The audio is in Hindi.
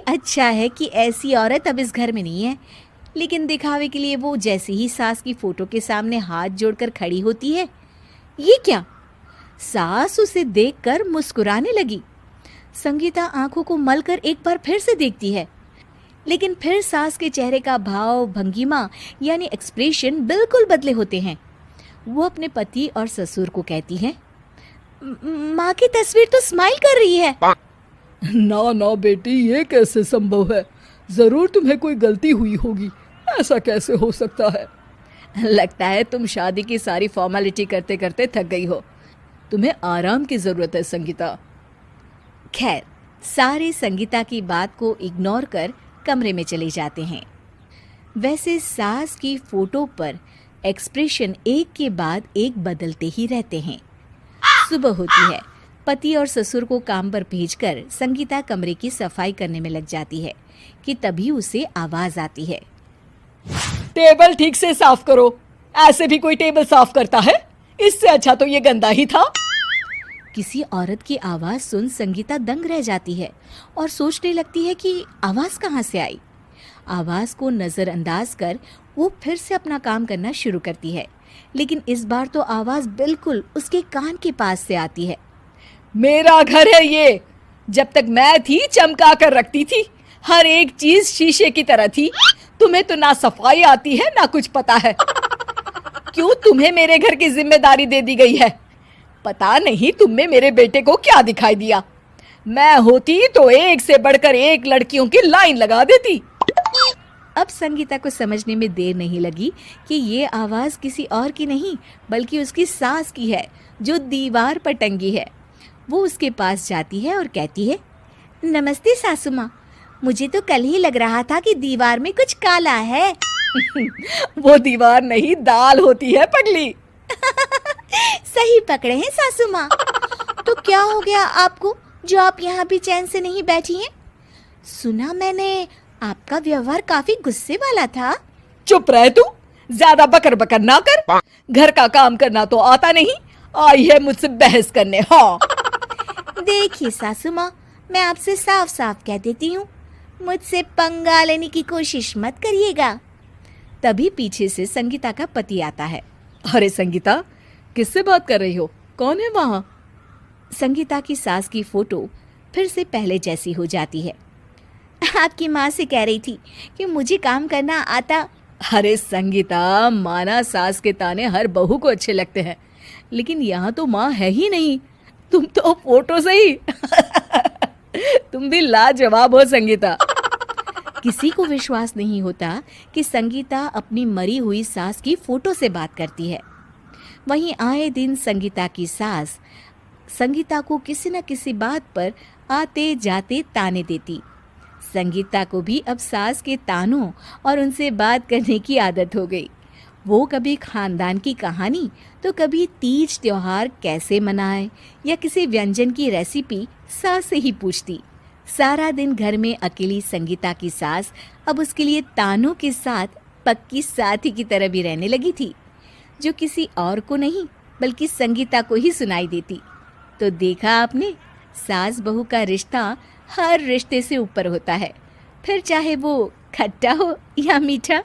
अच्छा है कि ऐसी औरत अब इस घर में नहीं है। लेकिन दिखावे के लिए वो जैसे ही सास की फोटो के सामने हाथ जोड़कर खड़ी होती है, ये क्या? सास उसे देखकर मुस्कुराने लगी। संगीता आंखों को मलकर एक बार फिर से देखती है, लेकिन फिर सास के चेहरे का भाव, भंगिमा यानी एक्सप्रेशन बिल्कुल बदले होते हैं। वो अपने पति और ससुर को कहती है, माँ की तस्वीर तो स्माइल कर रही है। ना ना बेटी, ये कैसे संभव है? जरूर तुम्हें कोई गलती हुई होगी। ऐसा कैसे हो सकता है? लगता है तुम शादी की सारी फॉर्मेलिटी करते करते थक गई हो। तुम्हें आराम की जरूरत है संगीता। खैर, सारे संगीता की बात को इग्नोर कर कमरे में चले जाते हैं। वैसे सास की फोटो पर एक्सप्रेशन एक के बाद एक बदलते ही रहते हैं। सुबह होती है। पति और ससुर को काम पर भेजकर संगीता कमरे की सफाई करने में लग जाती है कि तभी उसे आवाज आती है, टेबल ठीक से साफ करो। ऐसे भी कोई टेबल साफ करता है? इससे अच्छा तो ये गंदा ही था। किसी औरत की आवाज सुन संगीता दंग रह जाती है और सोचने लगती है कि आवाज कहाँ से आई। आवाज को नजरअंदाज कर वो फिर से अपना काम करना शुरू करती है, लेकिन इस बार तो आवाज बिल्कुल उसके कान के पास से आती है। मेरा घर है ये। जब तक मैं थी चमका कर रखती थी। हर एक चीज शीशे की तरह थी। तुम्हें तो ना सफाई आती है ना कुछ पता है। क्यों तुम्हें मेरे घर की जिम्मेदारी दे दी गई है? पता नहीं तुम में मेरे बेटे को क्या दिखाई दिया। मैं होती तो एक से बढ़कर एक लड़कियों की लाइन लगा देती। अब संगीता को समझने में देर नहीं लगी कि ये आवाज किसी और की नहीं बल्कि उसकी सास की है, जो दीवार पर टंगी है। वो उसके पास जाती है और कहती है, नमस्ते सासू माँ, मुझे तो कल ही लग रहा था कि दीवार में कुछ काला है। वो दीवार नहीं, दाल होती है पगली। सही पकड़े हैं सासू माँ। तो क्या हो गया आपको जो आप यहाँ भी चैन से नहीं बैठी हैं? सुना मैंने आपका व्यवहार काफी गुस्से वाला था। चुप रह तू, ज्यादा बकर बकर ना कर। घर का काम करना तो आता नहीं, आई है मुझसे बहस करने। हाँ देखिए सासू माँ, मैं आपसे साफ साफ कह देती हूँ, मुझसे पंगा लेने की कोशिश मत करिएगा। तभी पीछे से संगीता का पति आता है। अरे संगीता, किससे बात कर रही हो? कौन है वहाँ? संगीता की सास की फोटो फिर से पहले जैसी हो जाती है। आपकी माँ से कह रही थी कि मुझे काम करना आता। अरे संगीता, माना सास के ताने हर बहू को अच्छे लगते हैं, लेकिन यहाँ तो माँ है ही नहीं। तुम तो फोटो से ही तुम भी लाजवाब हो संगीता। किसी को विश्वास नहीं होता कि संगीता अपनी मरी हुई सास की फोटो से बात करती है। वहीं आए दिन संगीता की सास संगीता को किसी न किसी बात पर आते जाते ताने देती। संगीता को भी अब सास के तानों और उनसे बात करने की आदत हो गई। वो कभी खानदान की कहानी तो कभी तीज त्योहार कैसे मनाए या किसी व्यंजन की रेसिपी सास से ही पूछती। सारा दिन घर में अकेली संगीता की सास अब उसके लिए तानों के साथ पक्की साथी की तरह भी रहने लगी थी, जो किसी और को नहीं बल्कि संगीता को ही सुनाई देती। तो देखा आपने, सास बहू का रिश्ता हर रिश्ते से ऊपर होता है, फिर चाहे वो खट्टा हो या मीठा।